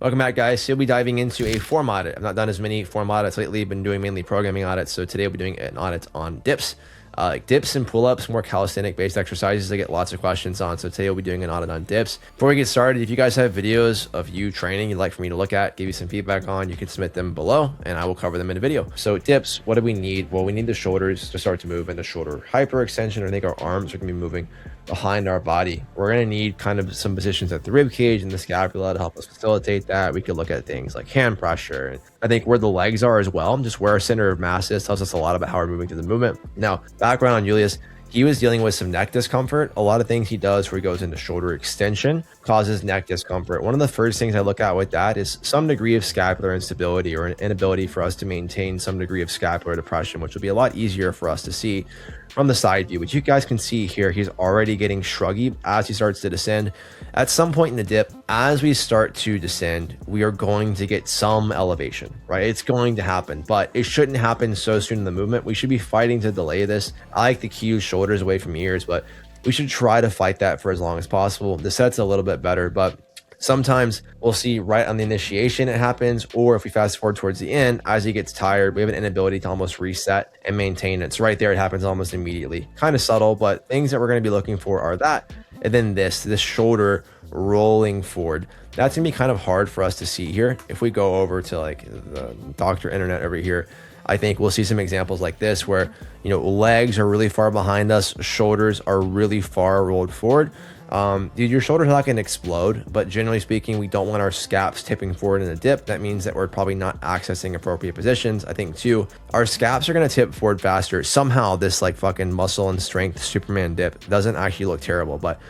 Welcome back, guys. So we'll be diving into a form audit. I've not done as many form audits lately. I've been doing mainly programming audits. So today we'll be doing an audit on dips. Like dips and pull-ups, more calisthenic based exercises I get lots of questions on. So today we'll be doing an audit on dips. Before we get started, if you guys have videos of you training you'd like for me to look at, give you some feedback on, you can submit them below and I will cover them in a video. So dips, what do we need? Well, we need the shoulders to start to move into shoulder hyperextension. I think our arms are gonna be moving behind our body. We're going to need kind of some positions at the rib cage and the scapula to help us facilitate that. We could look at things like hand pressure, and I think where the legs are as well, just where our center of mass is, tells us a lot about how we're moving through the movement. Now, background on Julius, he was dealing with some neck discomfort. A lot of things he does where he goes into shoulder extension causes neck discomfort. One of the first things I look at with that is some degree of scapular instability or an inability for us to maintain some degree of scapular depression, which will be a lot easier for us to see from the side view, which you guys can see here. He's already getting shruggy as he starts to descend. At some point in the dip, as we start to descend, we are going to get some elevation, right? It's going to happen, but it shouldn't happen so soon in the movement. We should be fighting to delay this. I like to cue shoulders away from ears, but we should try to fight that for as long as possible. The set's a little bit better, but sometimes we'll see right on the initiation it happens, or if we fast forward towards the end, as he gets tired, we have an inability to almost reset and maintain it. So right there, it happens almost immediately. Kind of subtle, but things that we're going to be looking for are that. And then this shoulder rolling forward. That's gonna be kind of hard for us to see here. If we go over to like the Dr. Internet over here, I think we'll see some examples like this where, you know, legs are really far behind us, shoulders are really far rolled forward. Dude, your shoulders are not going to explode, but generally speaking, we don't want our scaps tipping forward in a dip. That means that we're probably not accessing appropriate positions. I think too, our scaps are going to tip forward faster. Somehow this like fucking muscle and strength Superman dip doesn't actually look terrible, but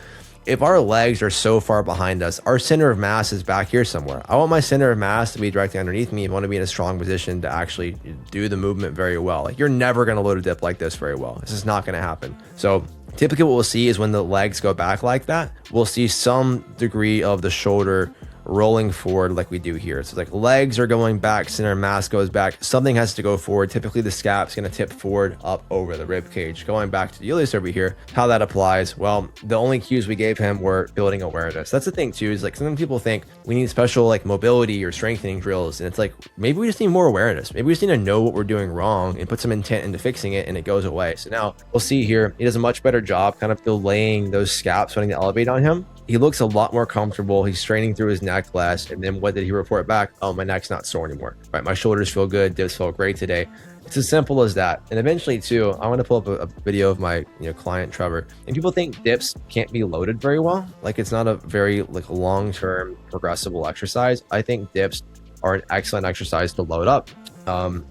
if our legs are so far behind us, our center of mass is back here somewhere. I want my center of mass to be directly underneath me. I want to be in a strong position to actually do the movement very well. Like you're never going to load a dip like this very well. This is not going to happen. So typically what we'll see is when the legs go back like that, we'll see some degree of the shoulder rolling forward like we do here. So like legs are going back, center of mass goes back, something has to go forward. Typically the scap's going to tip forward up over the rib cage. Going back to Julius over here, how that applies, well, the only cues we gave him were building awareness. That's the thing too, is like sometimes people think we need special like mobility or strengthening drills, and it's like maybe we just need more awareness. Maybe we just need to know what we're doing wrong and put some intent into fixing it, and it goes away. So now we'll see here, he does a much better job kind of delaying those scaps starting to elevate on him. He looks a lot more comfortable. He's straining through his neck less. And then what did he report back? Oh, my neck's not sore anymore. Right, my shoulders feel good. Dips felt great today. It's as simple as that. And eventually too, I want to pull up a video of my client Trevor. And people think dips can't be loaded very well. Like it's not a very like long-term progressible exercise. I think dips are an excellent exercise to load up.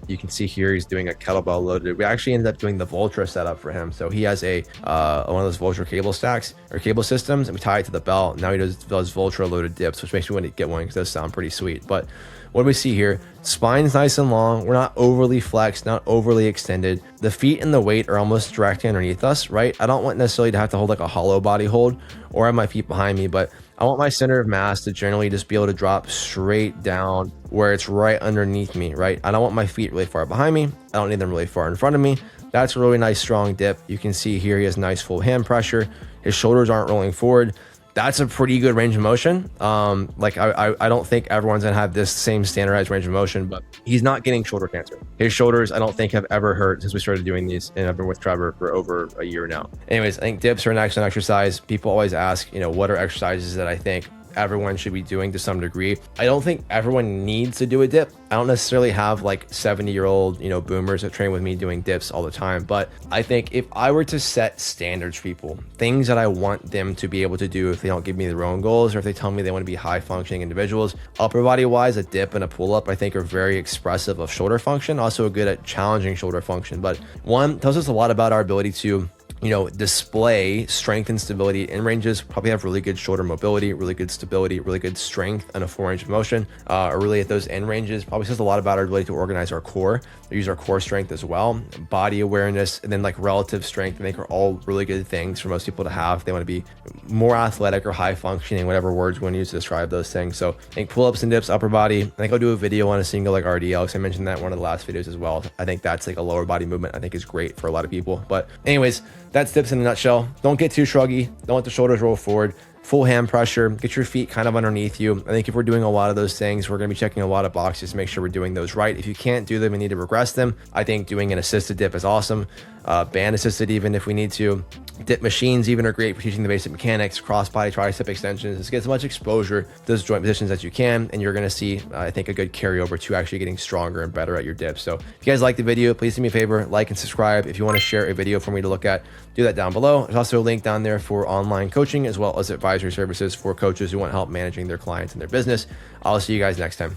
You can see here he's doing a kettlebell loaded. We actually ended up doing the Voltra setup for him. So he has a one of those Voltra cable stacks or cable systems, and we tie it to the belt. Now he does Voltra loaded dips, which makes me want to get one because it does sound pretty sweet. But what do we see here? Spine's nice and long. We're not overly flexed, not overly extended. The feet and the weight are almost directly underneath us, right? I don't want necessarily to have to hold like a hollow body hold or have my feet behind me, but I want my center of mass to generally just be able to drop straight down where it's right underneath me, right? I don't want my feet really far behind me. I don't need them really far in front of me. That's a really nice strong dip. You can see here he has nice full hand pressure. His shoulders aren't rolling forward. That's a pretty good range of motion. Like I don't think everyone's gonna have this same standardized range of motion, but he's not getting shoulder cancer. His shoulders, I don't think have ever hurt since we started doing these, and I've been with Trevor for over a year now. Anyways, I think dips are an excellent exercise. People always ask, what are exercises that I think everyone should be doing to some degree. I don't think everyone needs to do a dip. I don't necessarily have like 70-year-old, boomers that train with me doing dips all the time. But I think if I were to set standards for people, things that I want them to be able to do if they don't give me their own goals, or if they tell me they want to be high functioning individuals, upper body wise, a dip and a pull up, I think are very expressive of shoulder function, also good at challenging shoulder function. But one, tells us a lot about our ability to display strength and stability in ranges. Probably have really good shoulder mobility, really good stability, really good strength and a full range of motion, or really at those end ranges. Probably says a lot about our ability to organize our core, use our core strength as well, body awareness, and then like relative strength. I think are all really good things for most people to have. They want to be more athletic or high functioning, whatever words we want to use to describe those things. So I think pull-ups and dips, upper body. I think I'll do a video on a single like RDL because I mentioned that in one of the last videos as well. I think that's like a lower body movement I think is great for a lot of people. But anyways, that's dips in a nutshell. Don't get too shruggy. Don't let the shoulders roll forward. full hand pressure, get your feet kind of underneath you. I think if we're doing a lot of those things, we're going to be checking a lot of boxes to make sure we're doing those right. If you can't do them and need to regress them, I think doing an assisted dip is awesome. Band assisted even if we need to. Dip machines even are great for teaching the basic mechanics, cross body tricep extensions. Just get as much exposure to those joint positions as you can, and you're going to see, I think, a good carryover to actually getting stronger and better at your dips. So if you guys like the video, please do me a favor, like and subscribe. If you want to share a video for me to look at, do that down below. There's also a link down there for online coaching as well as advisory services for coaches who want help managing their clients and their business. I'll see you guys next time.